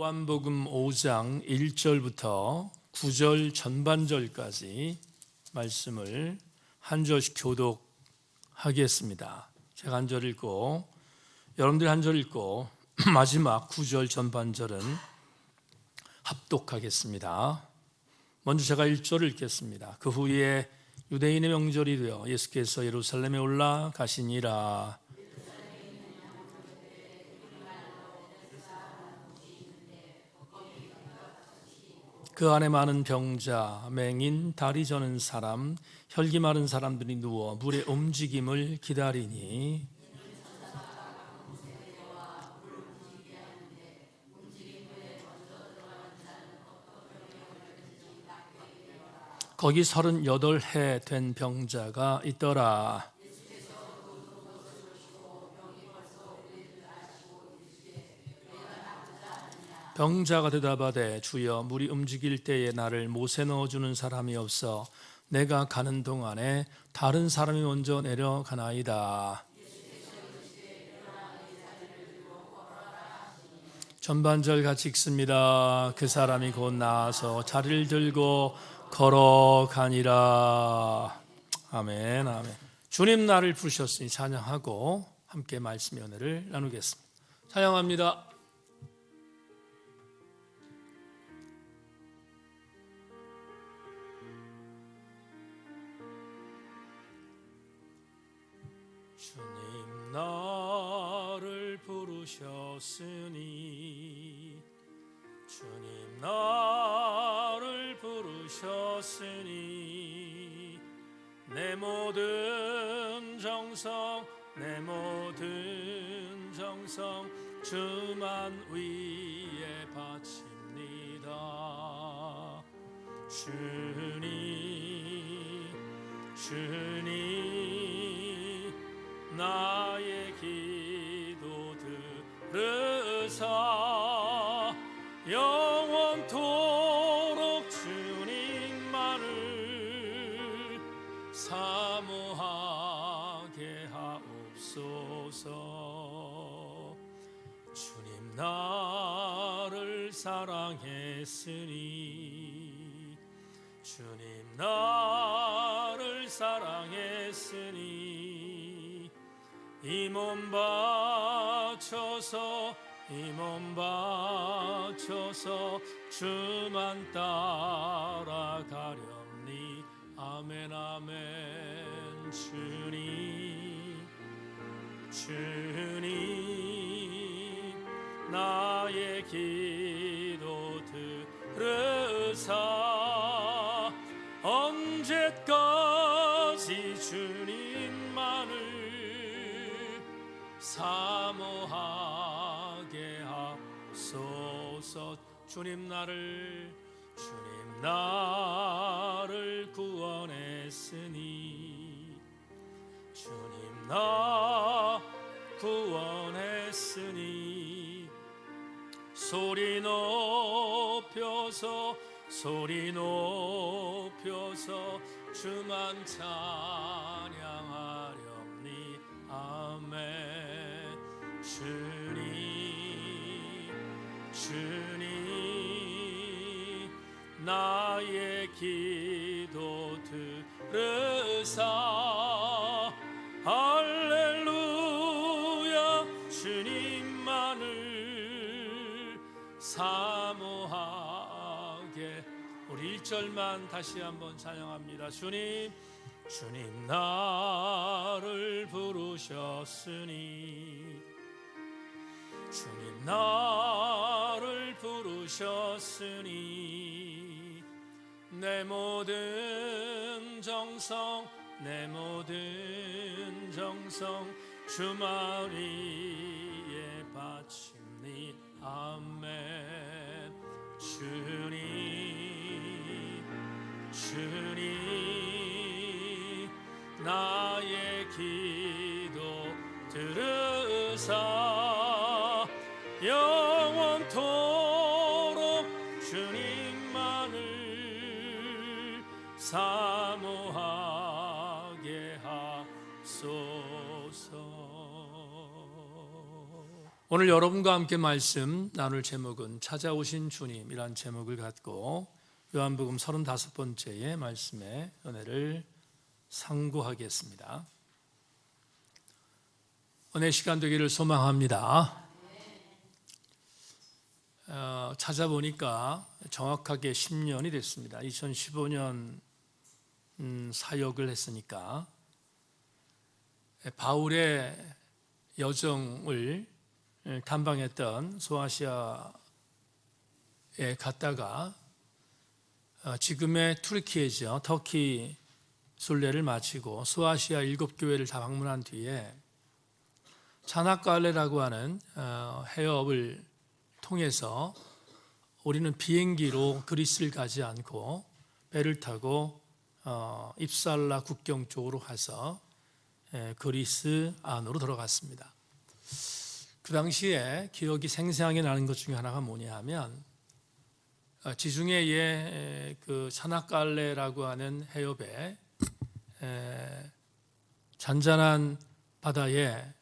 요한복음 5장 1절부터 9절 전반절까지 말씀을 한 절씩 교독하겠습니다. 제가 한 절 읽고 여러분들이 한 절 읽고 마지막 9절 전반절은 합독하겠습니다. 먼저 제가 1절을 읽겠습니다. 그 후에 유대인의 명절이 되어 예수께서 예루살렘에 올라가시니라. 그 안에 많은 병자, 맹인, 다리 저는 사람, 혈기 마른 사람들이 누워 물의 움직임을 기다리니 거기 38해 된 병자가 있더라. 병자가 대답하되 주여 물이 움직일 때에 나를 못에 넣어주는 사람이 없어 내가 가는 동안에 다른 사람이 먼저 내려가나이다. 전반절 같이 읽습니다. 그 사람이 곧 나아서 자리를 들고 걸어가니라. 아멘, 아멘. 주님 나를 부르셨으니 찬양하고 함께 말씀의 은혜를 나누겠습니다. 찬양합니다. 주님 나를 부르셨으니 주님 나를 부르셨으니 내 모든 정성 내 모든 정성 주만 위에 바칩니다. 주님 나의 기도 들으사 영원토록 주님만을 사모하게 하옵소서. 주님 나를 사랑했으니 주님 나를 사랑했으니 이 몸 바쳐서 주만 따라가렵니. 아멘 아멘. 주님 나의 기도 들으사 언제까지 주님만을 사모하게 하소서. 주님 나를 구원했으니 주님 나 구원했으니 소리 높여서 주만 찬양하렵니. 아멘. 주님 나의 기도 들으사 할렐루야 주님만을 사모하게. 우리 1절만 다시 한번 찬양합니다. 주님 나를 부르셨으니 주님 나를 부르셨으니 내 모든 정성 주만 위에 바칩니. 아멘. 주님 나의 기도 들으사 영원토록 주님만을 사모하게 하소서. 오늘 여러분과 함께 말씀 나눌 제목은 찾아오신 주님이란 제목을 갖고 요한복음 35번째의 말씀의 은혜를 상고하겠습니다. 은혜 시간 되기를 소망합니다. 찾아보니까 정확하게 10년이 됐습니다. 2015년 사역을 했으니까 바울의 여정을 탐방했던 소아시아에 갔다가 지금의 투르키예죠. 터키 순례를 마치고 소아시아 7교회를 다 방문한 뒤에 차나칼레라고 하는 해협을 통해서 우리는 비행기로 그리스를 가지 않고 배를 타고 입살라 국경 쪽으로 가서 그리스 안으로 들어갔습니다. 그 당시에 기억이 생생하게 나는 것 중에 하나가 뭐냐 하면 지중해의 그 차나칼레라고 하는 해협에 잔잔한 바다에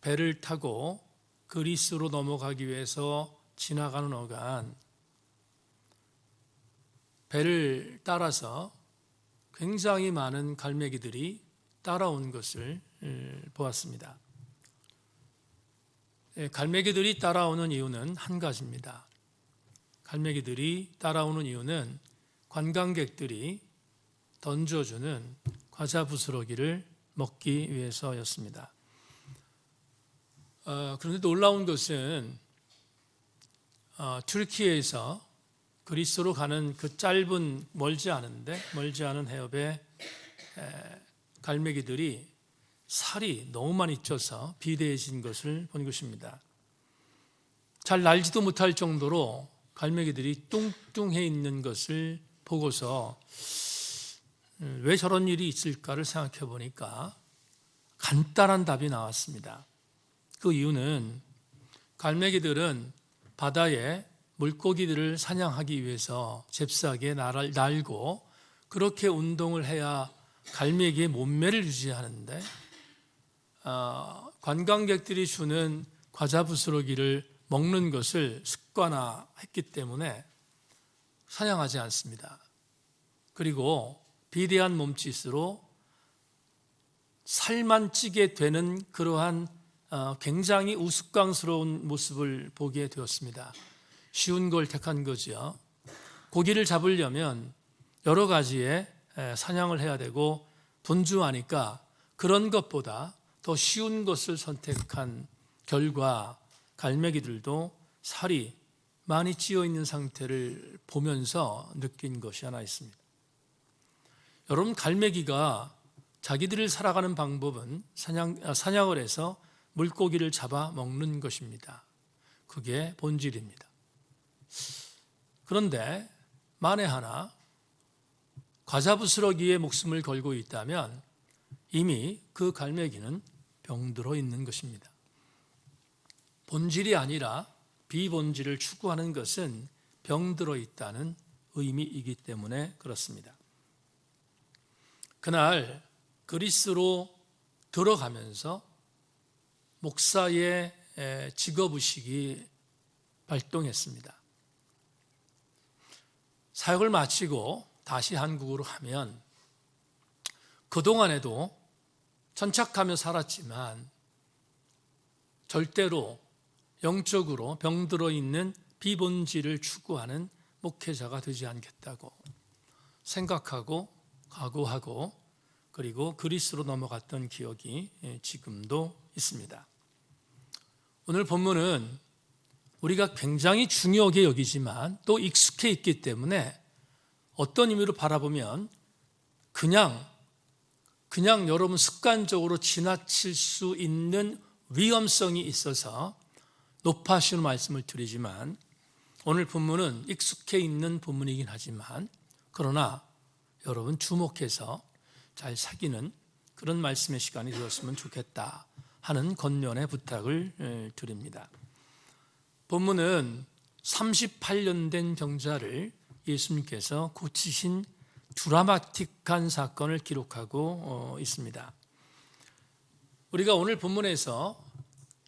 배를 타고 그리스로 넘어가기 위해서 지나가는 어간 배를 따라서 굉장히 많은 갈매기들이 따라온 것을 보았습니다. 갈매기들이 따라오는 이유는 한 가지입니다. 갈매기들이 따라오는 이유는 관광객들이 던져주는 과자 부스러기를 먹기 위해서였습니다. 그런데 놀라운 것은 튀르키예에서 그리스로 가는 그 짧은 멀지 않은 해협에 갈매기들이 살이 너무 많이 쪄서 비대해진 것을 본 것입니다. 잘 날지도 못할 정도로 갈매기들이 뚱뚱해 있는 것을 보고서 왜 저런 일이 있을까를 생각해 보니까 간단한 답이 나왔습니다. 그 이유는 갈매기들은 바다에 물고기들을 사냥하기 위해서 잽싸게 날고 그렇게 운동을 해야 갈매기의 몸매를 유지하는데 관광객들이 주는 과자 부스러기를 먹는 것을 습관화했기 때문에 사냥하지 않습니다. 그리고 비대한 몸짓으로 살만 찌게 되는 그러한 굉장히 우스꽝스러운 모습을 보게 되었습니다. 쉬운 걸 택한 거죠. 고기를 잡으려면 여러 가지의 사냥을 해야 되고 분주하니까 그런 것보다 더 쉬운 것을 선택한 결과 갈매기들도 살이 많이 찌어 있는 상태를 보면서 느낀 것이 하나 있습니다. 여러분, 갈매기가 자기들을 살아가는 방법은 사냥을 해서 물고기를 잡아 먹는 것입니다. 그게 본질입니다. 그런데 만에 하나 과자 부스러기에 목숨을 걸고 있다면 이미 그 갈매기는 병들어 있는 것입니다. 본질이 아니라 비본질을 추구하는 것은 병들어 있다는 의미이기 때문에 그렇습니다. 그날 그리스로 들어가면서 목사의 직업의식이 발동했습니다. 사역을 마치고 다시 한국으로 하면 그동안에도 천착하며 살았지만 절대로 영적으로 병들어 있는 비본질을 추구하는 목회자가 되지 않겠다고 생각하고 각오하고 그리고 그리스로 넘어갔던 기억이 지금도 있습니다. 오늘 본문은 우리가 굉장히 중요하게 여기지만 또 익숙해 있기 때문에 어떤 의미로 바라보면 그냥 여러분 습관적으로 지나칠 수 있는 위험성이 있어서 높아지는 말씀을 드리지만 오늘 본문은 익숙해 있는 본문이긴 하지만 그러나 여러분 주목해서 잘 사귀는 그런 말씀의 시간이 되었으면 좋겠다 하는 권면의 부탁을 드립니다. 본문은 38년 된 병자를 예수님께서 고치신 드라마틱한 사건을 기록하고 있습니다. 우리가 오늘 본문에서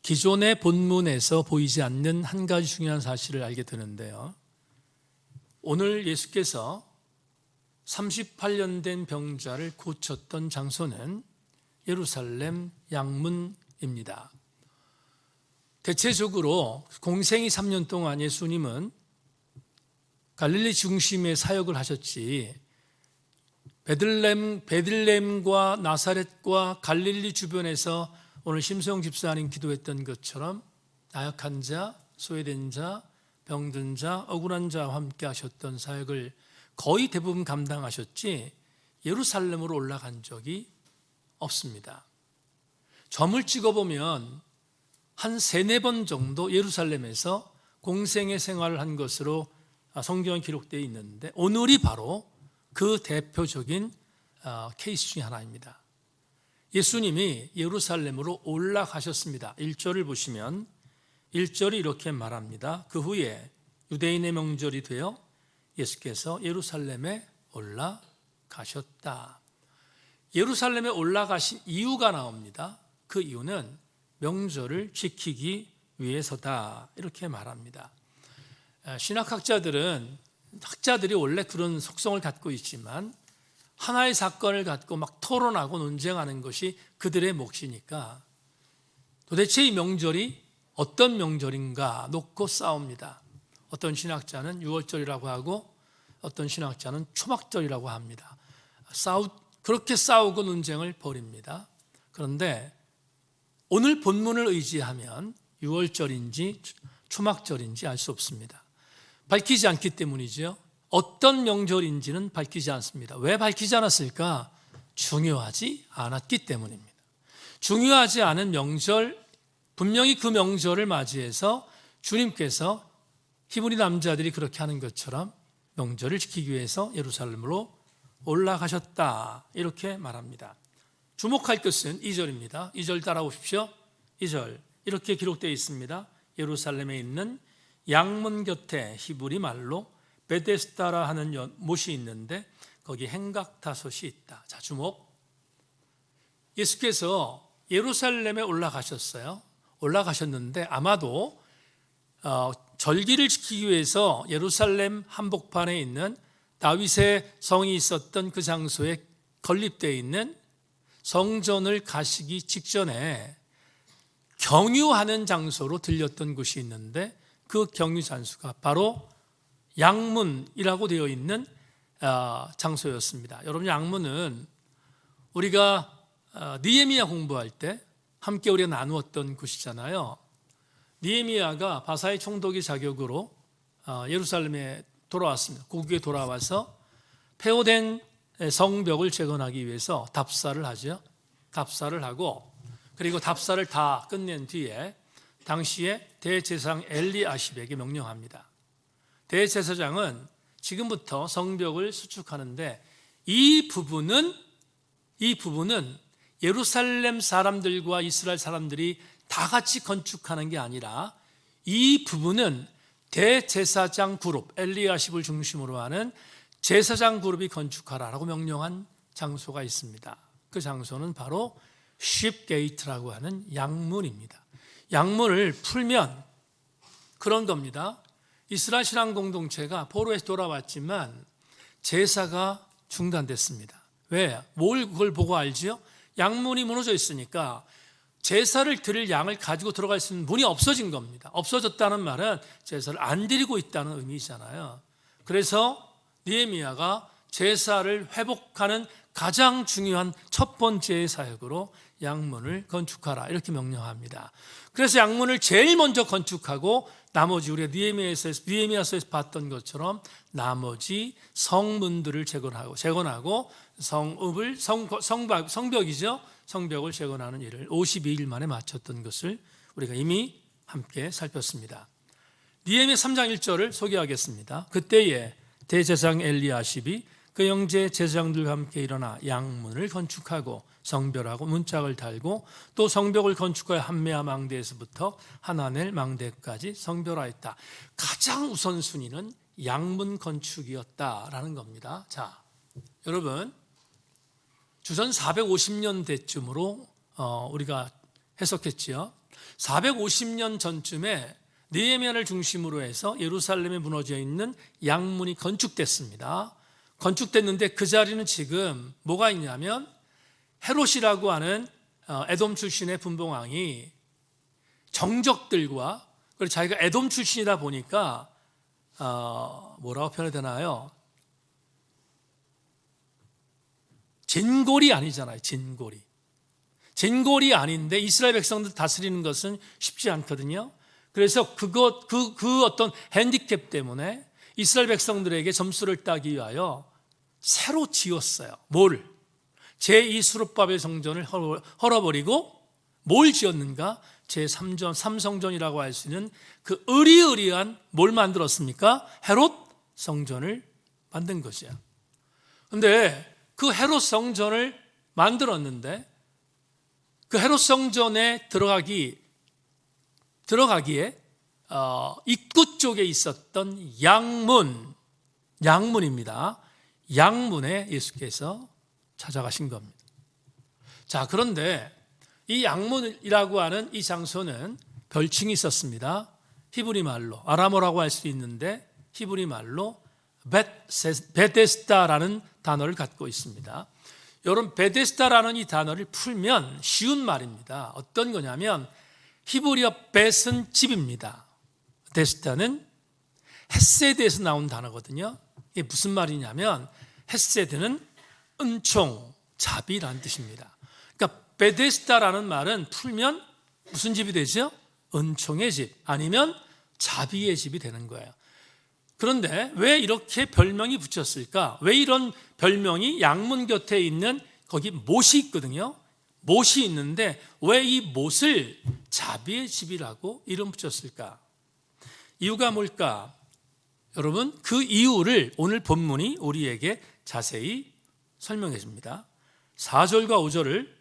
기존의 본문에서 보이지 않는 한 가지 중요한 사실을 알게 되는데요. 오늘 예수께서 38년 된 병자를 고쳤던 장소는 예루살렘 양문입니다. 대체적으로 공생이 3년 동안 예수님은 갈릴리 중심의 사역을 하셨지 베들레헴과 나사렛과 갈릴리 주변에서 오늘 심수영 집사님 기도했던 것처럼 나약한 자, 소외된 자, 병든 자, 억울한 자와 함께 하셨던 사역을 거의 대부분 감당하셨지 예루살렘으로 올라간 적이 없습니다. 점을 찍어보면 한 3-4번 정도 예루살렘에서 공생의 생활을 한 것으로 성경에 기록되어 있는데 오늘이 바로 그 대표적인 케이스 중에 하나입니다. 예수님이 예루살렘으로 올라가셨습니다. 1절을 보시면 1절이 이렇게 말합니다. 그 후에 유대인의 명절이 되어 예수께서 예루살렘에 올라가셨다. 예루살렘에 올라가신 이유가 나옵니다. 그 이유는 명절을 지키기 위해서다. 이렇게 말합니다. 학자들이 원래 그런 속성을 갖고 있지만 하나의 사건을 갖고 막 토론하고 논쟁하는 것이 그들의 몫이니까 도대체 이 명절이 어떤 명절인가 놓고 싸웁니다. 어떤 신학자는 6월절이라고 하고 어떤 신학자는 초막절이라고 합니다. 그렇게 싸우고 논쟁을 벌입니다. 그런데 오늘 본문을 의지하면 6월절인지 초막절인지 알 수 없습니다. 밝히지 않기 때문이죠. 어떤 명절인지는 밝히지 않습니다. 왜 밝히지 않았을까? 중요하지 않았기 때문입니다. 중요하지 않은 명절, 분명히 그 명절을 맞이해서 주님께서 히브리 남자들이 그렇게 하는 것처럼 명절을 지키기 위해서 예루살렘으로 올라가셨다. 이렇게 말합니다. 주목할 것은 2절입니다. 2절 따라오십시오. 2절 이렇게 기록되어 있습니다. 예루살렘에 있는 양문 곁에 히브리 말로 베데스다라 하는 못이 있는데 거기 행각다섯이 있다. 자, 주목. 예수께서 예루살렘에 올라가셨어요. 올라가셨는데 아마도 절기를 지키기 위해서 예루살렘 한복판에 있는 다윗의 성이 있었던 그 장소에 건립되어 있는 성전을 가시기 직전에 경유하는 장소로 들렸던 곳이 있는데 그 경유 장소가 바로 양문이라고 되어 있는 장소였습니다. 여러분, 양문은 우리가 느헤미야 공부할 때 함께 우리가 나누었던 곳이잖아요. 느헤미야가 바사의 총독의 자격으로 예루살렘에 돌아왔습니다. 고국에 돌아와서 폐허된 성벽을 재건하기 위해서 답사를 하죠. 답사를 하고 그리고 답사를 다 끝낸 뒤에 당시에 대제사장 엘리아십에게 명령합니다. 대제사장은 지금부터 성벽을 수축하는데 이 부분은 예루살렘 사람들과 이스라엘 사람들이 다 같이 건축하는 게 아니라 이 부분은 대제사장 그룹, 엘리아십을 중심으로 하는 제사장 그룹이 건축하라라고 명령한 장소가 있습니다. 그 장소는 바로 쉽게이트라고 하는 양문입니다. 양문을 풀면 그런 겁니다. 이스라엘 신앙 공동체가 포로에서 돌아왔지만 제사가 중단됐습니다. 왜? 뭘 그걸 보고 알지요? 양문이 무너져 있으니까 제사를 드릴 양을 가지고 들어갈 수 있는 문이 없어진 겁니다. 없어졌다는 말은 제사를 안 드리고 있다는 의미잖아요. 그래서 느헤미야가 제사를 회복하는 가장 중요한 첫 번째의 사역으로 양문을 건축하라 이렇게 명령합니다. 그래서 양문을 제일 먼저 건축하고 나머지 우리가 느헤미야서에서 봤던 것처럼 나머지 성문들을 재건하고 성벽이죠. 성벽을 재건하는 일을 52일 만에 마쳤던 것을 우리가 이미 함께 살폈습니다. 느헤미야 3장 1절을 소개하겠습니다. 그때에 대제사장 엘리아십이 그 형제 제사장들과 함께 일어나 양문을 건축하고 성벽하고 문짝을 달고 또 성벽을 건축하여 한메아 망대에서부터 하나넬 망대까지 성별하였다. 가장 우선순위는 양문 건축이었다라는 겁니다. 자, 여러분, 주전 450년대쯤으로 우리가 해석했지요. 450년 전쯤에 느헤미야를 중심으로 해서 예루살렘에 무너져 있는 양문이 건축됐습니다. 건축됐는데 그 자리는 지금 뭐가 있냐면 헤롯이라고 하는 에돔 출신의 분봉왕이 정적들과, 그리고 자기가 에돔 출신이다 보니까 뭐라고 표현해야 되나요? 진골이 아니잖아요. 진골이 아닌데 이스라엘 백성들 다스리는 것은 쉽지 않거든요. 그래서 그 어떤 핸디캡 때문에 이스라엘 백성들에게 점수를 따기 위하여 새로 지었어요. 뭘? 제2수르바벨 성전을 헐어버리고 뭘 지었는가? 제3성전이라고 할 수 있는 그 으리으리한 뭘 만들었습니까? 헤롯 성전을 만든 거죠. 그런데 그 헤롯 성전을 만들었는데 그 헤롯 성전에 들어가기에 입구 쪽에 있었던 양문입니다. 양문에 예수께서 찾아가신 겁니다. 자, 그런데 이 양문이라고 하는 이 장소는 별칭이 있었습니다. 히브리 말로, 아람어라고 할 수 있는데 히브리 말로 베데스다라는 단어를 갖고 있습니다. 여러분, 베데스다라는 이 단어를 풀면 쉬운 말입니다. 어떤 거냐면 히브리어 벳은 집입니다. 데스다는 헷세드에서 나온 단어거든요. 이게 무슨 말이냐면 헷세드는 은총, 자비라는 뜻입니다. 그러니까 베데스다라는 말은 풀면 무슨 집이 되죠? 은총의 집, 아니면 자비의 집이 되는 거예요. 그런데 왜 이렇게 별명이 붙였을까? 왜 이런 별명이 양문 곁에 있는 거기 못이 있거든요. 못이 있는데 왜 이 못을 자비의 집이라고 이름 붙였을까? 이유가 뭘까? 여러분, 그 이유를 오늘 본문이 우리에게 자세히 설명해 줍니다. 4절과 5절을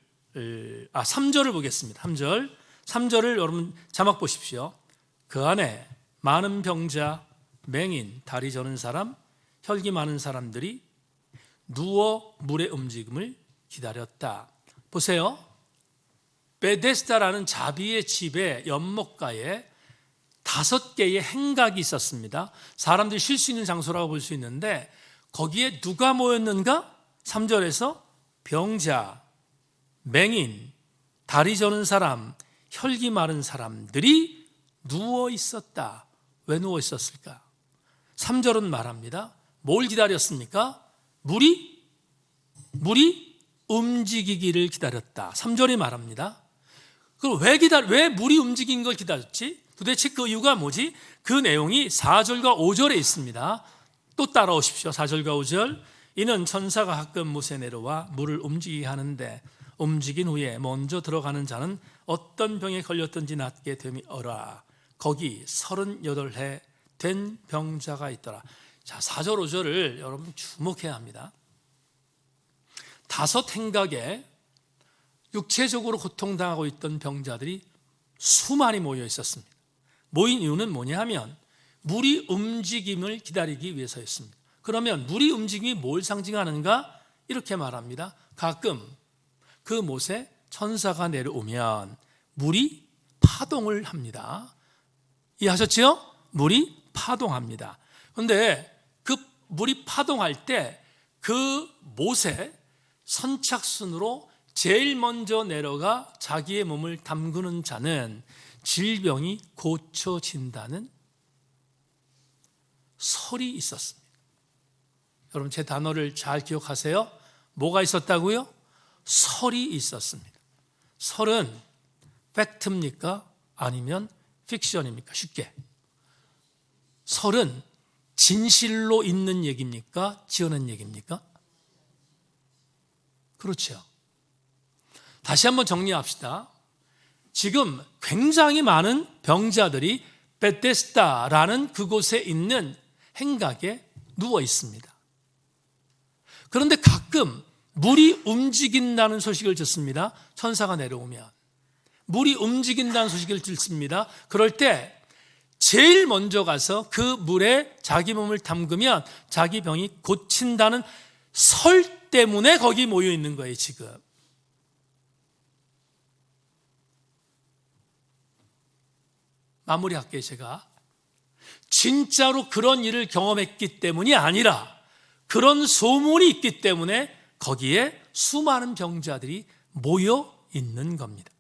3절을 보겠습니다. 3절을 여러분 자막 보십시오. 그 안에 많은 병자, 맹인, 다리 저는 사람, 혈기 많은 사람들이 누워 물의 움직임을 기다렸다. 보세요. 베데스다라는 자비의 집의 연못가에 5개의 행각이 있었습니다. 사람들이 쉴 수 있는 장소라고 볼 수 있는데 거기에 누가 모였는가? 3절에서 병자, 맹인, 다리 저는 사람, 혈기 마른 사람들이 누워 있었다. 왜 누워 있었을까? 3절은 말합니다. 뭘 기다렸습니까? 물이 움직이기를 기다렸다. 3절이 말합니다. 그럼 왜 물이 움직인 걸 기다렸지? 도대체 그 이유가 뭐지? 그 내용이 4절과 5절에 있습니다. 또 따라오십시오. 4절과 5절. 이는 천사가 가끔 못에 내려와 물을 움직이게 하는데 움직인 후에 먼저 들어가는 자는 어떤 병에 걸렸든지 낫게 됨이어라. 거기 38해 된 병자가 있더라. 자, 4절 5절을 여러분 주목해야 합니다. 5 행각에 육체적으로 고통당하고 있던 병자들이 수많이 모여 있었습니다. 모인 이유는 뭐냐 하면 물이 움직임을 기다리기 위해서였습니다. 그러면 물이 움직임이 뭘 상징하는가? 이렇게 말합니다. 가끔 그 못에 천사가 내려오면 물이 파동을 합니다. 이해하셨죠? 물이 파동합니다. 그런데 그 물이 파동할 때 그 못에 선착순으로 제일 먼저 내려가 자기의 몸을 담그는 자는 질병이 고쳐진다는 설이 있었습니다. 여러분, 제 단어를 잘 기억하세요. 뭐가 있었다고요? 설이 있었습니다. 설은 팩트입니까? 아니면 픽션입니까? 쉽게. 설은 진실로 있는 얘기입니까? 지어낸 얘기입니까? 그렇죠. 다시 한번 정리합시다. 지금 굉장히 많은 병자들이 베데스다라는 그곳에 있는 행각에 누워 있습니다. 그런데 가끔 물이 움직인다는 소식을 듣습니다. 천사가 내려오면 물이 움직인다는 소식을 듣습니다. 그럴 때 제일 먼저 가서 그 물에 자기 몸을 담그면 자기 병이 고친다는 설 때문에 거기 모여 있는 거예요, 지금. 마무리할게요. 제가 진짜로 그런 일을 경험했기 때문이 아니라 그런 소문이 있기 때문에 거기에 수많은 병자들이 모여 있는 겁니다.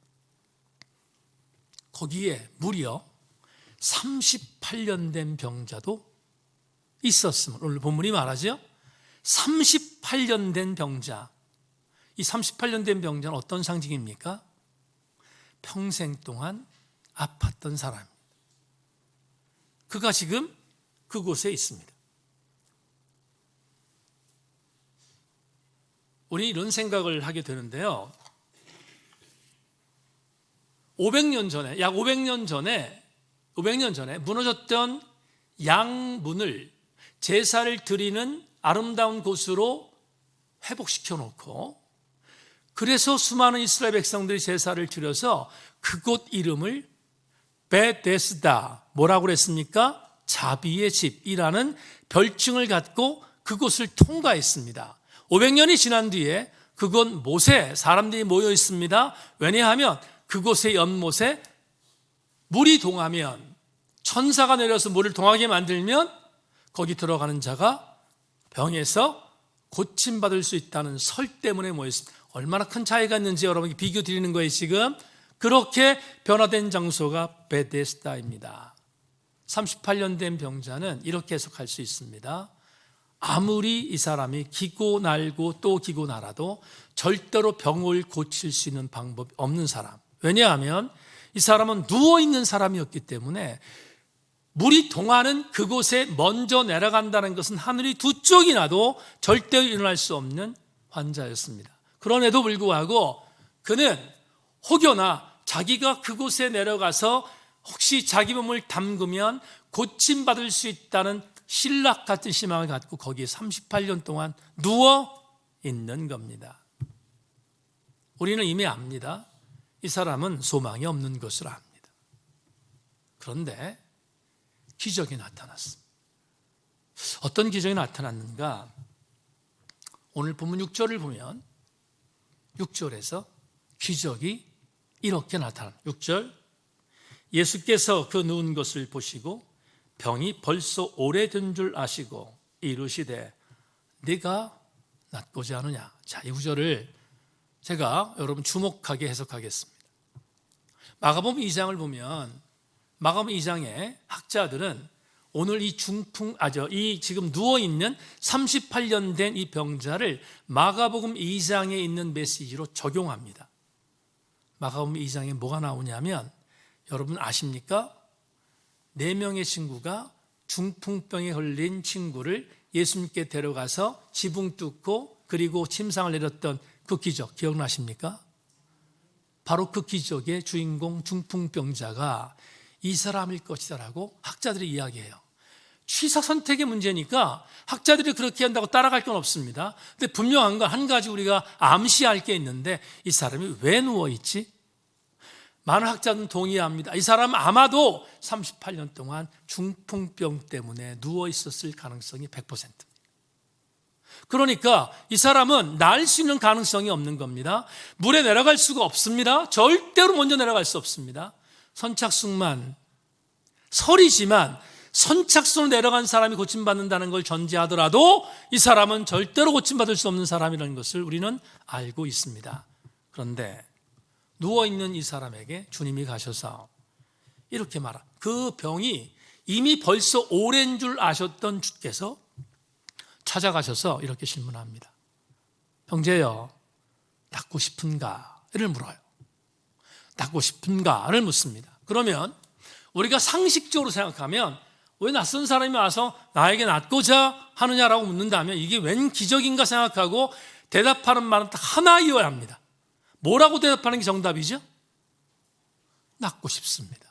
거기에 무려 38년 된 병자도 있었음을 오늘 본문이 말하죠. 38년 된 병자. 이 38년 된 병자는 어떤 상징입니까? 평생 동안 아팠던 사람입니다. 그가 지금 그곳에 있습니다. 우리 이런 생각을 하게 되는데요. 500년 전에, 약 500년 전에 무너졌던 양문을 제사를 드리는 아름다운 곳으로 회복시켜 놓고, 그래서 수많은 이스라엘 백성들이 제사를 드려서 그곳 이름을 베데스다, 뭐라고 그랬습니까? 자비의 집이라는 별칭을 갖고 그곳을 통과했습니다. 500년이 지난 뒤에 그곳 못에 사람들이 모여 있습니다. 왜냐하면 그곳의 연못에 물이 동하면, 천사가 내려서 물을 동하게 만들면 거기 들어가는 자가 병에서 고침받을 수 있다는 설 때문에 모였습니다. 얼마나 큰 차이가 있는지 여러분께 비교 드리는 거예요. 지금 그렇게 변화된 장소가 베데스다입니다. 38년 된 병자는 이렇게 해석할 수 있습니다. 아무리 이 사람이 기고 날고 또 기고 날아도 절대로 병을 고칠 수 있는 방법이 없는 사람. 왜냐하면 이 사람은 누워있는 사람이었기 때문에 물이 동하는 그곳에 먼저 내려간다는 것은 하늘이 두 쪽이 나도 절대로 일어날 수 없는 환자였습니다. 그럼에도 불구하고 그는 혹여나 자기가 그곳에 내려가서 혹시 자기 몸을 담그면 고침받을 수 있다는 신락 같은 희망을 갖고 거기에 38년 동안 누워 있는 겁니다. 우리는 이미 압니다. 이 사람은 소망이 없는 것을 압니다. 그런데 기적이 나타났습니다. 어떤 기적이 나타났는가? 오늘 본문 6절을 보면 6절에서 기적이 이렇게 나타납니다. 6절, 예수께서 그 누운 것을 보시고 병이 벌써 오래된 줄 아시고 이르시되 네가 낫고자 하느냐. 자, 이 구절을 제가 여러분 주목하게 해석하겠습니다. 마가복음 2장을 보면 마가복음 2장의 학자들은 오늘 이 이 지금 누워있는 38년 된 이 병자를 마가복음 2장에 있는 메시지로 적용합니다. 마가복음 2장에 뭐가 나오냐면 여러분 아십니까? 4명의 친구가 중풍병에 걸린 친구를 예수님께 데려가서 지붕 뚫고 그리고 침상을 내렸던 그 기적 기억나십니까? 바로 그 기적의 주인공 중풍병자가 이 사람일 것이다라고 학자들이 이야기해요. 취사 선택의 문제니까 학자들이 그렇게 한다고 따라갈 건 없습니다. 근데 분명한 건 한 가지 우리가 암시할 게 있는데 이 사람이 왜 누워있지? 많은 학자들은 동의합니다. 이 사람은 아마도 38년 동안 중풍병 때문에 누워있었을 가능성이 100%입니다. 그러니까 이 사람은 날 수 있는 가능성이 없는 겁니다. 물에 내려갈 수가 없습니다. 절대로 먼저 내려갈 수 없습니다. 선착순만 설이지만 선착순으로 내려간 사람이 고침받는다는 걸 전제하더라도 이 사람은 절대로 고침받을 수 없는 사람이라는 것을 우리는 알고 있습니다. 그런데 누워있는 이 사람에게 주님이 가셔서 이렇게 말합니다. 그 병이 이미 벌써 오랜 줄 아셨던 주께서 찾아가셔서 이렇게 질문합니다. 형제여, 낫고 싶은가?를 물어요. 낫고 싶은가를 묻습니다. 그러면 우리가 상식적으로 생각하면 왜 낯선 사람이 와서 나에게 낫고자 하느냐라고 묻는다면 이게 웬 기적인가 생각하고 대답하는 말은 딱 하나이어야 합니다. 뭐라고 대답하는 게 정답이죠? 낫고 싶습니다.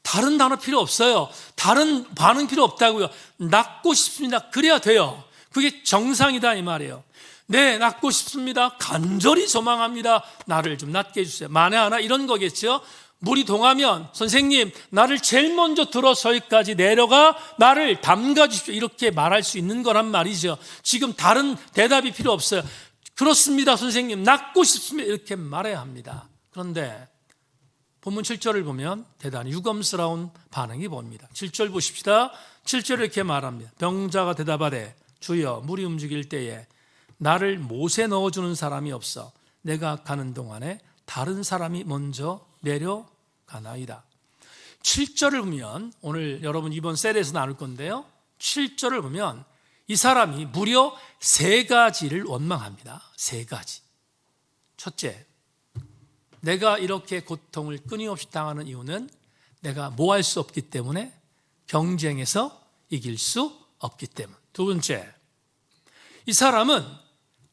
다른 단어 필요 없어요. 다른 반응 필요 없다고요. 낫고 싶습니다. 그래야 돼요. 그게 정상이다 이 말이에요. 네, 낫고 싶습니다. 간절히 소망합니다. 나를 좀 낫게 해주세요. 만에 하나 이런 거겠죠. 물이 동하면 선생님 나를 제일 먼저 들어서기까지 내려가 나를 담가 주십시오. 이렇게 말할 수 있는 거란 말이죠. 지금 다른 대답이 필요 없어요. 그렇습니다 선생님, 낫고 싶습니다. 이렇게 말해야 합니다. 그런데 본문 7절을 보면 대단히 유감스러운 반응이 보입니다. 7절 보십시다. 7절에 이렇게 말합니다. 병자가 대답하되 주여 물이 움직일 때에 나를 못에 넣어주는 사람이 없어 내가 가는 동안에 다른 사람이 먼저 내려가나이다. 7절을 보면 오늘 여러분 이번 셀에서 나눌 건데요. 7절을 보면 이 사람이 무려 3가지를 원망합니다. 3가지. 첫째, 내가 이렇게 고통을 끊임없이 당하는 이유는 내가 뭐 할 수 없기 때문에, 경쟁에서 이길 수 없기 때문. 두 번째, 이 사람은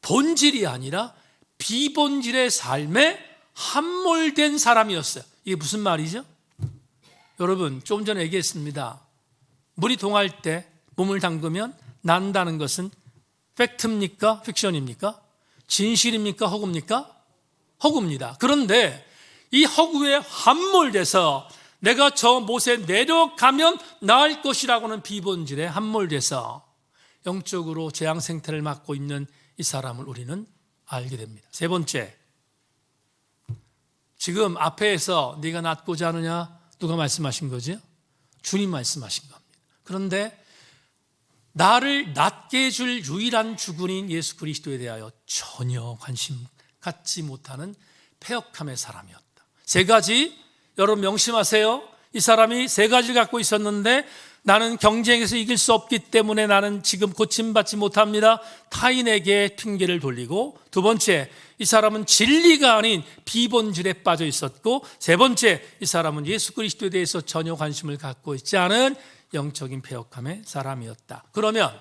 본질이 아니라 비본질의 삶에 함몰된 사람이었어요. 이게 무슨 말이죠? 여러분 조금 전에 얘기했습니다. 물이 동할 때 몸을 담그면 난다는 것은 팩트입니까? 픽션입니까? 진실입니까? 허구입니까? 허구입니다. 그런데 이 허구에 함몰돼서 내가 저 못에 내려가면 나을 것이라고는 비본질에 함몰돼서 영적으로 재앙 생태를 맞고 있는 이 사람을 우리는 알게 됩니다. 세 번째, 지금 앞에서 네가 낫고자 하느냐? 누가 말씀하신 거죠? 주님 말씀하신 겁니다. 그런데 나를 낫게 해줄 유일한 주군인 예수 그리스도에 대하여 전혀 관심 갖지 못하는 패역함의 사람이었다. 3가지, 여러분 명심하세요. 이 사람이 3가지를 갖고 있었는데 나는 경쟁에서 이길 수 없기 때문에 나는 지금 고침받지 못합니다. 타인에게 핑계를 돌리고, 두 번째, 이 사람은 진리가 아닌 비본질에 빠져 있었고, 세 번째, 이 사람은 예수 그리스도에 대해서 전혀 관심을 갖고 있지 않은 영적인 패역함의 사람이었다. 그러면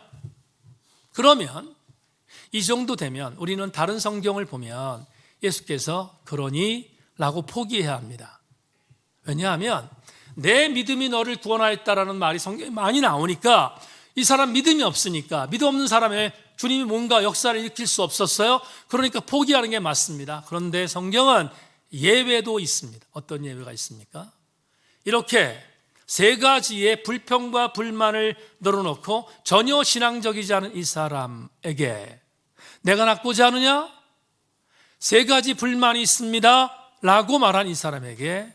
이 정도 되면 우리는 다른 성경을 보면 예수께서 그러니 라고 포기해야 합니다. 왜냐하면 내 믿음이 너를 구원하였다라는 말이 성경에 많이 나오니까 이 사람 믿음이 없으니까, 믿음 없는 사람의 주님이 뭔가 역사를 일으킬 수 없었어요. 그러니까 포기하는 게 맞습니다. 그런데 성경은 예외도 있습니다. 어떤 예외가 있습니까? 이렇게 3가지의 불평과 불만을 늘어놓고 전혀 신앙적이지 않은 이 사람에게 내가 낫고자 하느냐? 3가지 불만이 있습니다 라고 말한 이 사람에게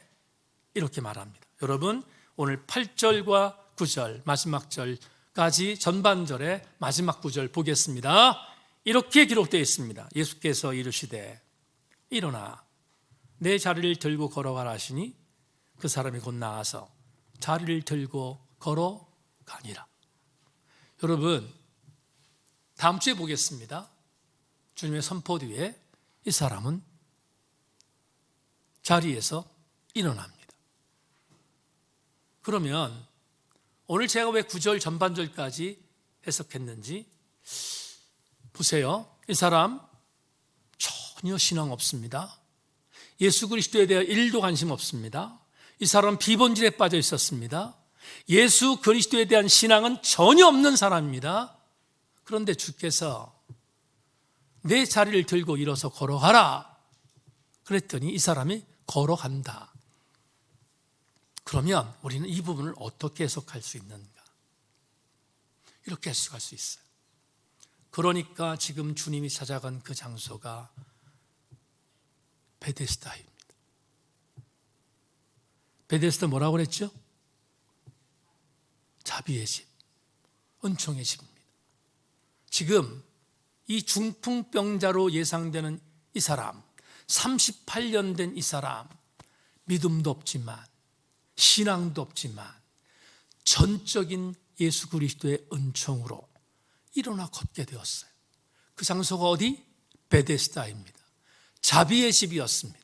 이렇게 말합니다. 여러분 오늘 8절과 9절 마지막 절까지 전반절의 마지막 구절 보겠습니다. 이렇게 기록되어 있습니다. 예수께서 이르시되 일어나 내 자리를 들고 걸어가라 하시니 그 사람이 곧 나와서 자리를 들고 걸어가니라. 여러분 다음 주에 보겠습니다. 주님의 선포 뒤에 이 사람은 자리에서 일어납니다. 그러면 오늘 제가 왜 9절 전반절까지 해석했는지 보세요. 이 사람 전혀 신앙 없습니다. 예수 그리스도에 대해 1도 관심 없습니다. 이 사람은 비본질에 빠져 있었습니다. 예수 그리스도에 대한 신앙은 전혀 없는 사람입니다. 그런데 주께서 내 자리를 들고 일어서 걸어가라 그랬더니 이 사람이 걸어간다. 그러면 우리는 이 부분을 어떻게 해석할 수 있는가? 이렇게 해석할 수 있어요. 그러니까 지금 주님이 찾아간 그 장소가 베데스다입니다. 베데스다 뭐라고 그랬죠? 자비의 집, 은총의 집입니다. 지금 이 중풍병자로 예상되는 이 사람, 38년 된 이 사람, 믿음도 없지만 신앙도 없지만 전적인 예수 그리스도의 은총으로 일어나 걷게 되었어요. 그 장소가 어디? 베데스다입니다. 자비의 집이었습니다.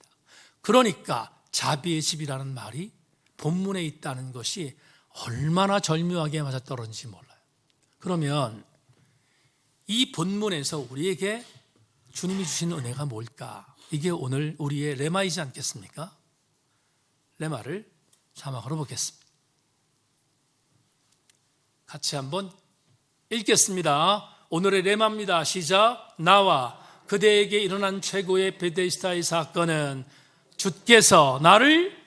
그러니까 자비의 집이라는 말이 본문에 있다는 것이 얼마나 절묘하게 맞아떨어지는지 몰라요. 그러면 이 본문에서 우리에게 주님이 주신 은혜가 뭘까? 이게 오늘 우리의 레마이지 않겠습니까? 레마를 자막으로 보겠습니다. 같이 한번 읽겠습니다. 오늘의 레마입니다. 시작. 나와 그대에게 일어난 최고의 베데스다의 사건은 주께서 나를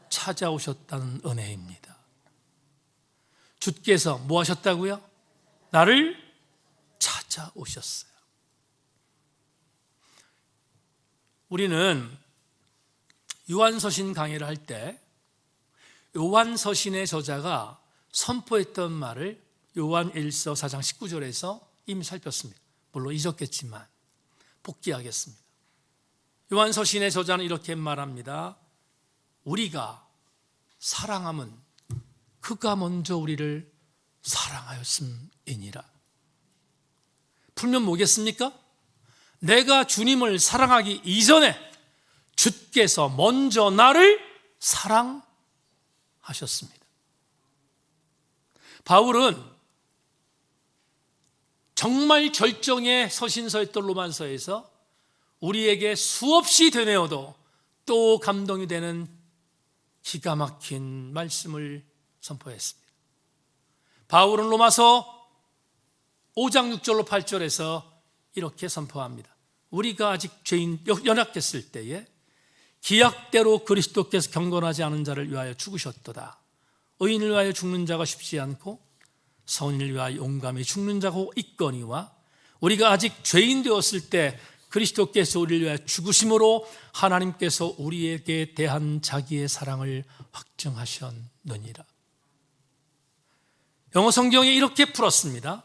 찾아오셨다는 은혜입니다. 주께서 뭐 하셨다고요? 나를 찾아오셨어요. 우리는 요한서신 강해를 할 때 요한서신의 저자가 선포했던 말을 요한1서 4장 19절에서 이미 살폈습니다. 물론 잊었겠지만 복기하겠습니다. 요한서신의 저자는 이렇게 말합니다. 우리가 사랑함은 그가 먼저 우리를 사랑하였음이니라. 풀면 뭐겠습니까? 내가 주님을 사랑하기 이전에 주께서 먼저 나를 사랑하셨습니다. 바울은 정말 결정의 서신서였던 로마서에서 우리에게 수없이 되뇌어도 또 감동이 되는 기가 막힌 말씀을 선포했습니다. 바울은 로마서 5장 6절로 8절에서 이렇게 선포합니다. 우리가 아직 죄인 연약했을 때에 기약대로 그리스도께서 경건하지 않은 자를 위하여 죽으셨도다. 의인을 위하여 죽는 자가 쉽지 않고 선인을 위하여 용감히 죽는 자가 있거니와 우리가 아직 죄인 되었을 때 그리스도께서 우리를 위하여 죽으심으로 하나님께서 우리에게 대한 자기의 사랑을 확증하셨느니라. 영어 성경에 이렇게 풀었습니다.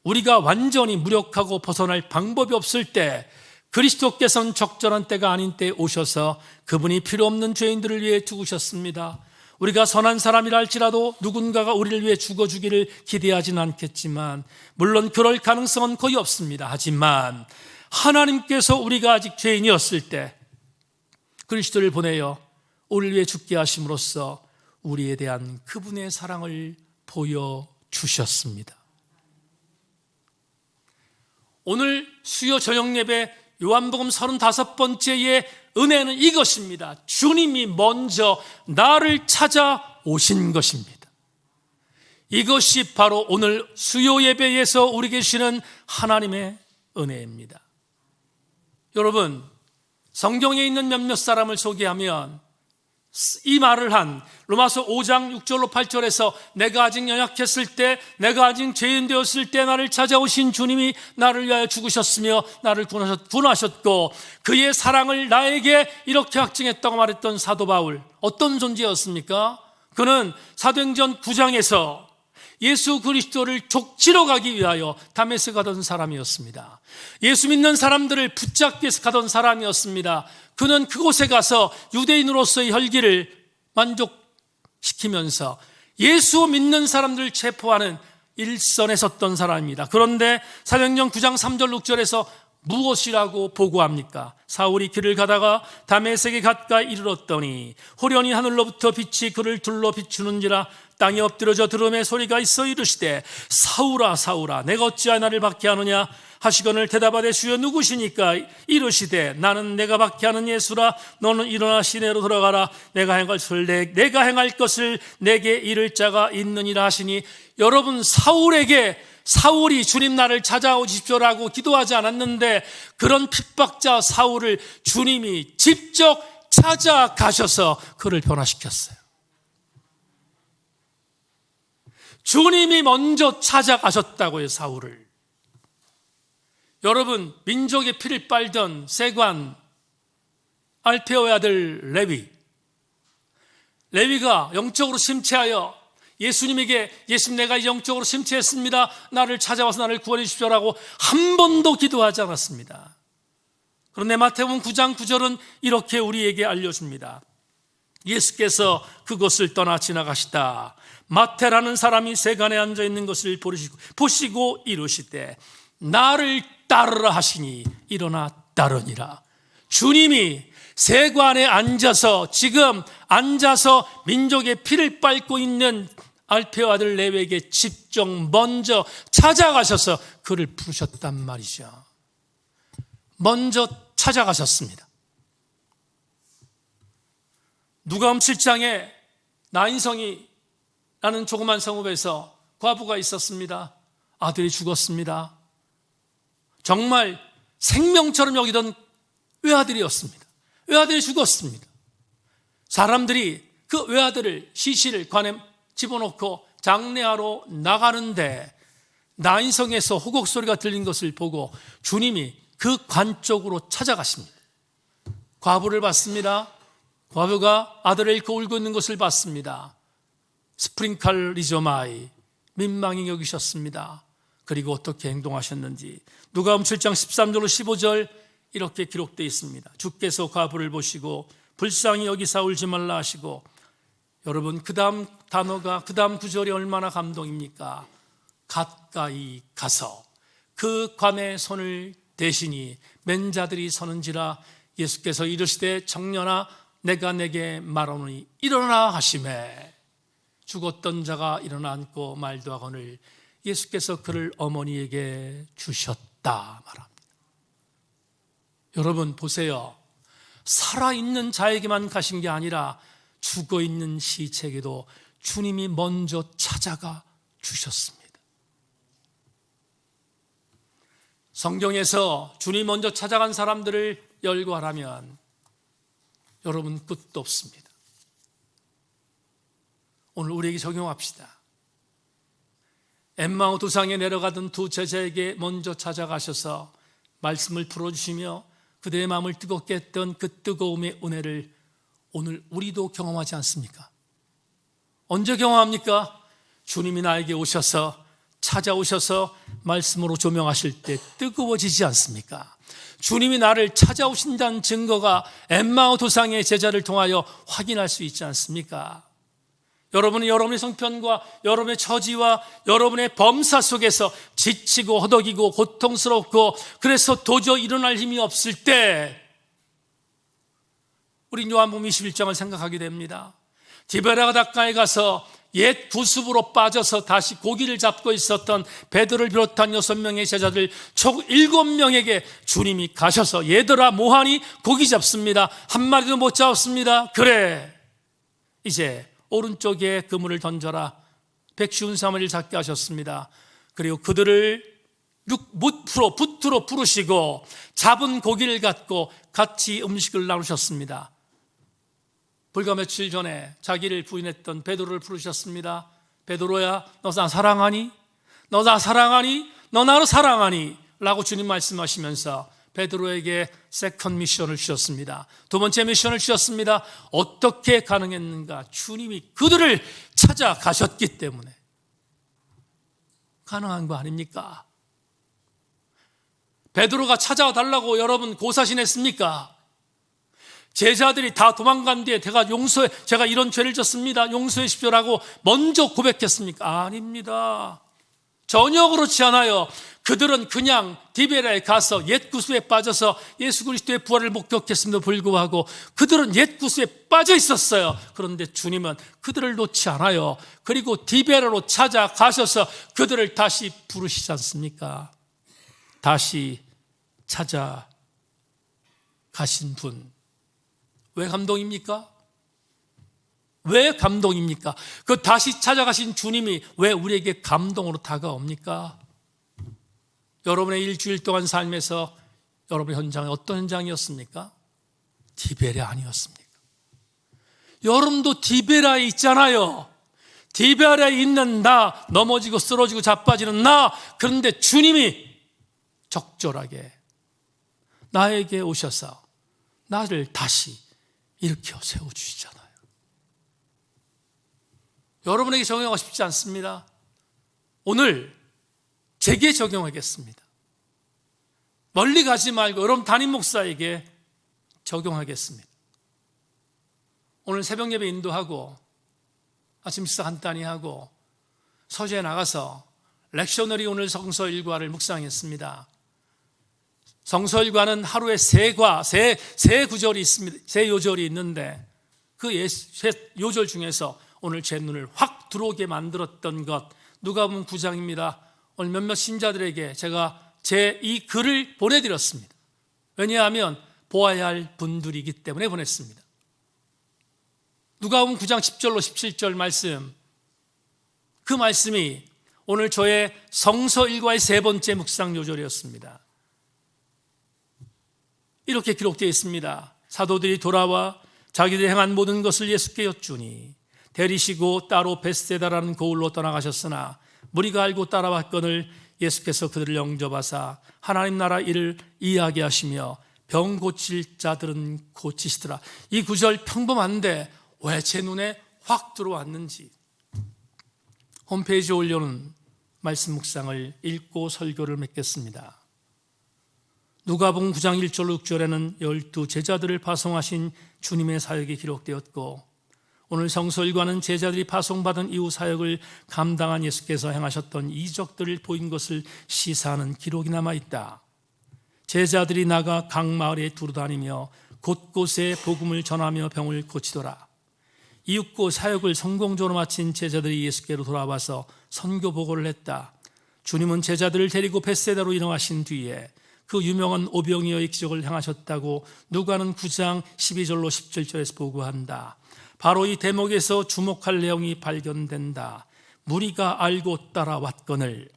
우리가 완전히 무력하고 벗어날 방법이 없을 때 그리스도께서는 적절한 때가 아닌 때에 오셔서 그분이 필요 없는 죄인들을 위해 죽으셨습니다. 우리가 선한 사람이라 할지라도 누군가가 우리를 위해 죽어주기를 기대하지는 않겠지만 물론 그럴 가능성은 거의 없습니다. 하지만 하나님께서 우리가 아직 죄인이었을 때 그리스도를 보내어 우리를 위해 죽게 하심으로써 우리에 대한 그분의 사랑을 보여주셨습니다. 오늘 수요 저녁 예배 요한복음 35번째의 은혜는 이것입니다. 주님이 먼저 나를 찾아오신 것입니다. 이것이 바로 오늘 수요 예배에서 우리 계시는 하나님의 은혜입니다. 여러분, 성경에 있는 몇몇 사람을 소개하면 이 말을 한 로마서 5장 6절로 8절에서 내가 아직 연약했을 때, 내가 아직 죄인 되었을 때 나를 찾아오신 주님이 나를 위하여 죽으셨으며 나를 구원하셨고 그의 사랑을 나에게 이렇게 확증했다고 말했던 사도 바울, 어떤 존재였습니까? 그는 사도행전 9장에서 예수 그리스도를 족치러 가기 위하여 다메섹 가던 사람이었습니다. 예수 믿는 사람들을 붙잡기 위해서 가던 사람이었습니다. 그는 그곳에 가서 유대인으로서의 혈기를 만족시키면서 예수 믿는 사람들을 체포하는 일선에 섰던 사람입니다. 그런데 사도행전 9장 3절 6절에서 무엇이라고 보고합니까? 사울이 길을 가다가 다메섹에 가까이 이르렀더니 호련히 하늘로부터 빛이 그를 둘러 비추는지라 땅에 엎드려져 들음의 소리가 있어 이르시되 사울아 사울아 내가 어찌하여 나를 박해하느냐 하시거늘 대답하되 주여 누구시니까 이르시되 나는 내가 박해하는 예수라 너는 일어나 시내로 들어가라 내가 행할 것을 내게 이를 자가 있느니라 하시니 여러분 사울이 주님 나를 찾아오십시오라고 기도하지 않았는데 그런 핍박자 사울을 주님이 직접 찾아가셔서 그를 변화시켰어요. 주님이 먼저 찾아가셨다고요, 사울을. 여러분, 민족의 피를 빨던 세관 알페오의 아들 레위가 영적으로 심취하여 예수님에게 예수님 내가 영적으로 심취했습니다. 나를 찾아와서 나를 구원해 주십시오라고 한 번도 기도하지 않았습니다. 그런데 마태복음 9장 9절은 이렇게 우리에게 알려줍니다. 예수께서 그곳을 떠나 지나가시다 마태라는 사람이 세간에 앉아있는 것을 보시고 이르시되 나를 따르라 하시니 일어나 따르니라. 주님이 세관에 지금 앉아서 민족의 피를 빨고 있는 알페오 아들 레위에게 직접 먼저 찾아가셔서 그를 부르셨단 말이죠. 먼저 찾아가셨습니다. 누가복음 7장에 나인성이라는 조그만 성읍에서 과부가 있었습니다. 아들이 죽었습니다. 정말 생명처럼 여기던 외아들이었습니다. 외아들이 죽었습니다. 사람들이 그 외아들을 시신을 관에 집어넣고 장례하러 나가는데 나인성에서 호곡 소리가 들린 것을 보고 주님이 그 관 쪽으로 찾아가십니다. 과부를 봤습니다. 과부가 아들을 잃고 울고 있는 것을 봤습니다. 스프링칼리조마이, 민망히 여기셨습니다. 그리고 어떻게 행동하셨는지 누가복음 7장 13절로 15절 이렇게 기록되어 있습니다. 주께서 과부를 보시고 불쌍히 여기사 울지 말라 하시고, 여러분 그 다음 단어가, 그 다음 구절이 얼마나 감동입니까? 가까이 가서 그 관의 손을 대시니 맨 자들이 서는지라. 예수께서 이르시되 청년아 내가 내게 말하노니 일어나 하시매 죽었던 자가 일어나 앉고 말도 하거늘 예수께서 그를 어머니에게 주셨다 말합니다. 여러분 보세요. 살아있는 자에게만 가신 게 아니라 죽어있는 시체에게도 주님이 먼저 찾아가 주셨습니다. 성경에서 주님 먼저 찾아간 사람들을 열거하라면 여러분 끝도 없습니다. 오늘 우리에게 적용합시다. 엠마오 도상에 내려가던 두 제자에게 먼저 찾아가셔서 말씀을 풀어주시며 그대의 마음을 뜨겁게 했던 그 뜨거움의 은혜를 오늘 우리도 경험하지 않습니까? 언제 경험합니까? 주님이 나에게 오셔서 찾아오셔서 말씀으로 조명하실 때 뜨거워지지 않습니까? 주님이 나를 찾아오신다는 증거가 엠마오 도상의 제자를 통하여 확인할 수 있지 않습니까? 여러분은 여러분의 성편과 여러분의 처지와 여러분의 범사 속에서 지치고 허덕이고 고통스럽고 그래서 도저히 일어날 힘이 없을 때 우리 요한복음 21장을 생각하게 됩니다. 디베라 바닷가에 가서 옛 구습으로 빠져서 다시 고기를 잡고 있었던 베드로를 비롯한 6명의 제자들 총 7명에게 주님이 가셔서 얘들아 뭐하니? 고기 잡습니다. 한 마리도 못 잡았습니다. 그래 이제 오른쪽에 그물을 던져라. 153마리를 잡게 하셨습니다. 그리고 그들을 붓으로 부르시고 잡은 고기를 갖고 같이 음식을 나누셨습니다. 불과 며칠 전에 자기를 부인했던 베드로를 부르셨습니다. 베드로야 너 나 사랑하니? 너 나 사랑하니? 너 나를 사랑하니? 라고 주님 말씀하시면서 베드로에게 세컨 미션을 주셨습니다. 두 번째 미션을 주셨습니다. 어떻게 가능했는가? 주님이 그들을 찾아가셨기 때문에 가능한 거 아닙니까? 베드로가 찾아와 달라고 여러분 고사신했습니까? 제자들이 다 도망간 뒤에 제가 이런 죄를 졌습니다. 용서해 주십시오라고 먼저 고백했습니까? 아닙니다. 전혀 그렇지 않아요. 그들은 그냥 디베라에 가서 옛 구습에 빠져서 예수 그리스도의 부활을 목격했음에도 불구하고 그들은 옛 구습에 빠져 있었어요. 그런데 주님은 그들을 놓지 않아요. 그리고 디베라로 찾아가셔서 그들을 다시 부르시지 않습니까? 다시 찾아가신 분. 왜 감동입니까? 왜 감동입니까? 그 다시 찾아가신 주님이 왜 우리에게 감동으로 다가옵니까? 여러분의 일주일 동안 삶에서 여러분의 현장은 어떤 현장이었습니까? 디베라 아니었습니까? 여러분도 디베라에 있잖아요. 디베라에 있는 나, 넘어지고 쓰러지고 자빠지는 나. 그런데 주님이 적절하게 나에게 오셔서 나를 다시 일으켜 세워주시잖아요. 여러분에게 적용하고 싶지 않습니다. 오늘 제게 적용하겠습니다. 멀리 가지 말고 여러분 담임 목사에게 적용하겠습니다. 오늘 새벽 예배 인도하고 아침 식사 간단히 하고 서재에 나가서 렉셔너리 오늘 성서 일과를 묵상했습니다. 성서 일과는 하루에 세 구절이 있습니다. 세 요절이 있는데 그 요절 중에서 오늘 제 눈을 확 들어오게 만들었던 것 누가복음 9장입니다. 오늘 몇몇 신자들에게 제가 제 이 글을 보내드렸습니다. 왜냐하면 보아야 할 분들이기 때문에 보냈습니다. 누가복음 9장 10절로 17절 말씀, 그 말씀이 오늘 저의 성서 일과의 세 번째 묵상 요절이었습니다. 이렇게 기록되어 있습니다. 사도들이 돌아와 자기들이 행한 모든 것을 예수께 여쭈니 데리시고 따로 베세다라는 고을로 떠나가셨으나 무리가 알고 따라왔거늘 예수께서 그들을 영접하사 하나님 나라 일을 이야기하시며 병 고칠 자들은 고치시더라. 이 구절 평범한데 왜 제 눈에 확 들어왔는지 홈페이지에 올려놓은 말씀 묵상을 읽고 설교를 맺겠습니다. 누가복음 9장 1절로 6절에는 12 제자들을 파송하신 주님의 사역이 기록되었고, 오늘 성서일과는 제자들이 파송받은 이후 사역을 감당한 예수께서 행하셨던 이적들을 보인 것을 시사하는 기록이 남아있다. 제자들이 나가 각 마을에 두루다니며 곳곳에 복음을 전하며 병을 고치더라. 이윽고 사역을 성공적으로 마친 제자들이 예수께로 돌아와서 선교 보고를 했다. 주님은 제자들을 데리고 벳세다로 이동하신 뒤에 그 유명한 오병이어의 기적을 행하셨다고 누가는 9장 12절로 17절에서 보고한다. 바로 이 대목에서 주목할 내용이 발견된다. 무리가 알고 따라왔거늘.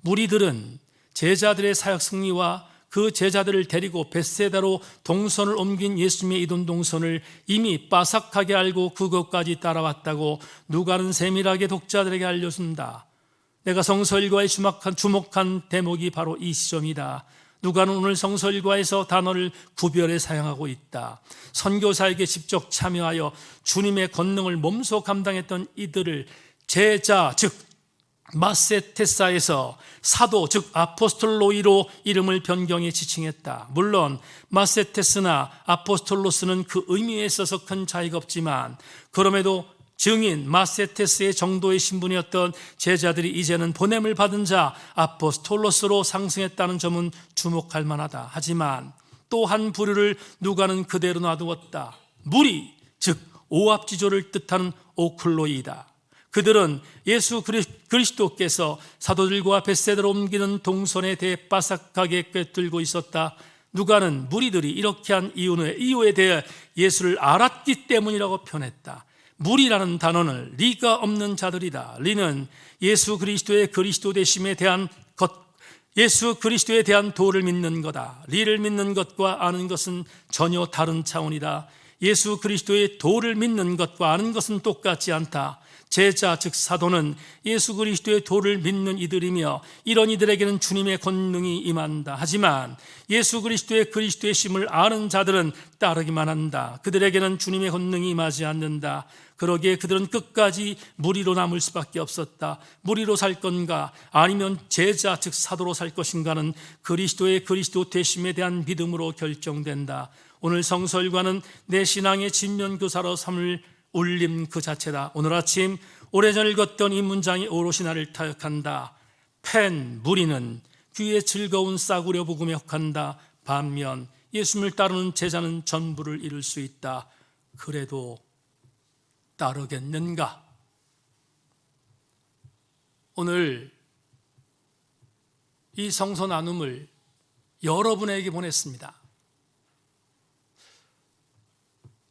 무리들은 제자들의 사역 승리와 그 제자들을 데리고 벳세다로 동선을 옮긴 예수님의 이동 동선을 이미 빠삭하게 알고 그것까지 따라왔다고 누가는 세밀하게 독자들에게 알려준다. 내가 성서일과에 주목한 대목이 바로 이 시점이다. 누가는 오늘 성서일과에서 단어를 구별해 사용하고 있다. 선교사에게 직접 참여하여 주님의 권능을 몸소 감당했던 이들을 제자, 즉 마세테사에서 사도, 즉 아포스톨로이로 이름을 변경해 지칭했다. 물론 마세테스나 아포스톨로스는 그 의미에 있어서 큰 차이가 없지만, 그럼에도 증인 마세테스의 정도의 신분이었던 제자들이 이제는 보냄을 받은 자 아포스톨로스로 상승했다는 점은 주목할 만하다. 하지만 또 한 부류를 누가는 그대로 놔두었다. 무리, 즉 오합지졸을 뜻하는 오클로이다. 그들은 예수 그리스도께서 사도들과 벳세다로 옮기는 동선에 대해 빠삭하게 꿰뚫고 있었다. 누가는 무리들이 이렇게 한 이유에 대해 예수를 알았기 때문이라고 표현했다. 무리라는 단어는 리가 없는 자들이다. 리는 예수 그리스도의 그리스도 되심에 대한 것, 예수 그리스도에 대한 도를 믿는 거다. 리를 믿는 것과 아는 것은 전혀 다른 차원이다. 예수 그리스도의 도를 믿는 것과 아는 것은 똑같지 않다. 제자, 즉 사도는 예수 그리스도의 도를 믿는 이들이며 이런 이들에게는 주님의 권능이 임한다. 하지만 예수 그리스도의 심을 아는 자들은 따르기만 한다. 그들에게는 주님의 권능이 임하지 않는다. 그러기에 그들은 끝까지 무리로 남을 수밖에 없었다. 무리로 살 건가 아니면 제자, 즉 사도로 살 것인가는 그리스도 되심에 대한 믿음으로 결정된다. 오늘 성서일과는 내 신앙의 진면교사로 삼을 울림 그 자체다. 오늘 아침 오래전 읽었던 이 문장이 오롯이 나를 타격한다. 무리는 귀에 즐거운 싸구려 복음에 혹한다. 반면 예수님을 따르는 제자는 전부를 이룰 수 있다. 그래도 따르겠는가? 오늘 이 성서 나눔을 여러분에게 보냈습니다.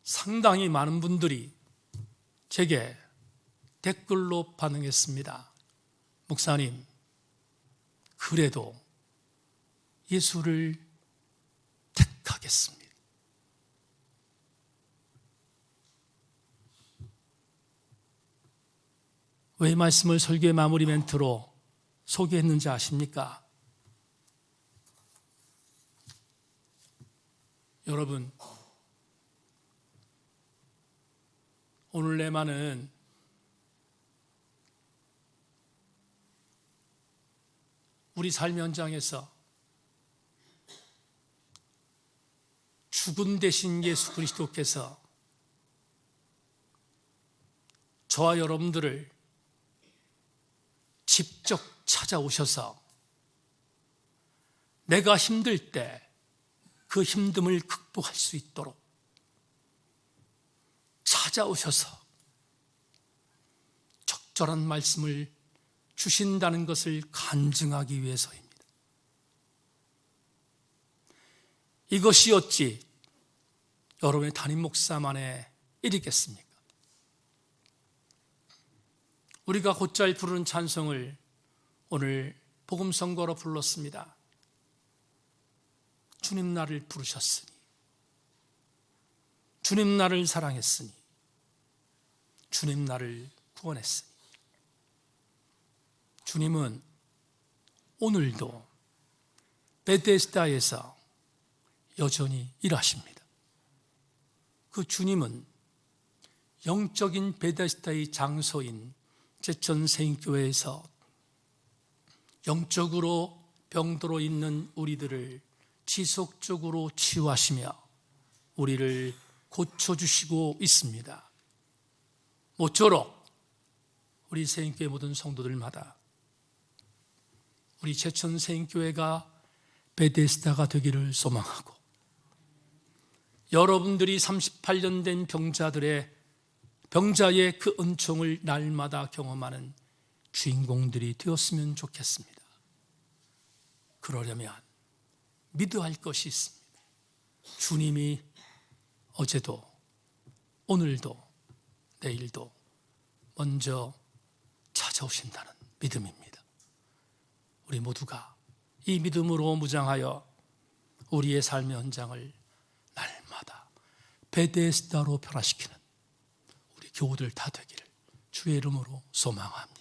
상당히 많은 분들이 제게 댓글로 반응했습니다. 목사님, 그래도 예수를 택하겠습니다. 왜 이 말씀을 설교의 마무리 멘트로 소개했는지 아십니까? 여러분, 오늘 내만은 우리 삶 현장에서 죽은 대신 예수 그리스도께서 저와 여러분들을 직접 찾아오셔서 내가 힘들 때 그 힘듦을 극복할 수 있도록 찾아오셔서 적절한 말씀을 주신다는 것을 간증하기 위해서입니다. 이것이 어찌 여러분의 담임 목사만의 일이겠습니까? 우리가 곧잘 부르는 찬송을 오늘 복음 선거로 불렀습니다. 주님 나를 부르셨으니, 주님 나를 사랑했으니, 주님 나를 구원했으니. 주님은 오늘도 베데스다에서 여전히 일하십니다. 그 주님은 영적인 베데스다의 장소인 제천세인교회에서 영적으로 병들어 있는 우리들을 지속적으로 치유하시며 우리를 고쳐주시고 있습니다. 모쪼록 우리 세인교회 모든 성도들마다 우리 제천세인교회가 베데스다가 되기를 소망하고, 여러분들이 38년 된 병자의 그 은총을 날마다 경험하는 주인공들이 되었으면 좋겠습니다. 그러려면 믿어야 할 것이 있습니다. 주님이 어제도 오늘도 내일도 먼저 찾아오신다는 믿음입니다. 우리 모두가 이 믿음으로 무장하여 우리의 삶의 현장을 날마다 베데스다로 변화시키는 우리 교우들 다 되기를 주의 이름으로 소망합니다.